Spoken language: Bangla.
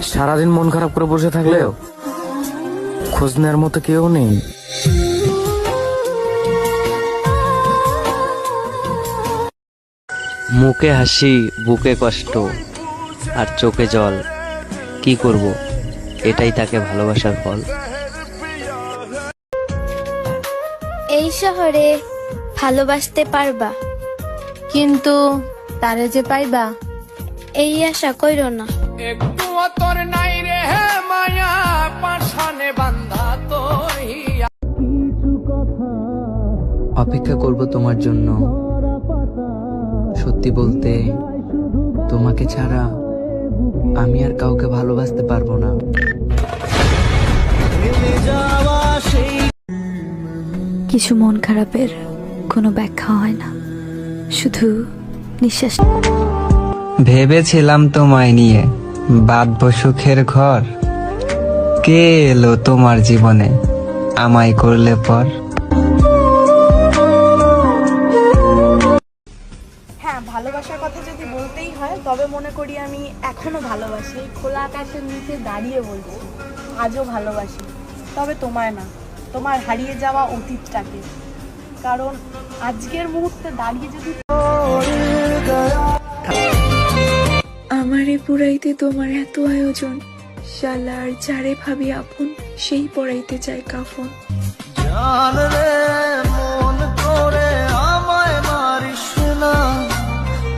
সারাদিন মন খারাপ করে বসে থাকলেও খোঁজ নেওয়ার মতো কেউ নেই। মুখে হাসি, বুকে কষ্ট আর চোখে জল। কি করব, এটাই তাকে ভালোবাসার ফল। এই শহরে ভালোবাসতে পারবা, কিন্তু তারে যে পাইবা এই আশা কইরো না। অপেক্ষা করব তোমার জন্য। সত্যি বলতে, তোমাকে ছাড়া আমি আর কাউকে ভালোবাসতে পারবো না। কিছু মন খারাপের কোনো ব্যাখ্যা হয় না, শুধু নিঃশ্বাস। ভেবেছিলাম তোমায় নিয়ে বাঁধবো সুখের ঘর, কে এলো তোমার জীবনে আমায় করলে পর। হ্যাঁ, ভালোবাসার কথা যদি বলতেই হয় তবে মনে করি আমি এখনো ভালোবাসি। এই খোলা আকাশের নিচে দাঁড়িয়ে বলছি আজও ভালোবাসি, তবে তোমায় না, তোমার হারিয়ে যাওয়া অতীতটাকে। কারণ আজকের মুহূর্তে দাঁড়িয়ে যদি আমারে পুরাইতে তোমার এত আয়োজন, শালার যারে ভাবি আপন সেই পড়াইতে চায় কাফন।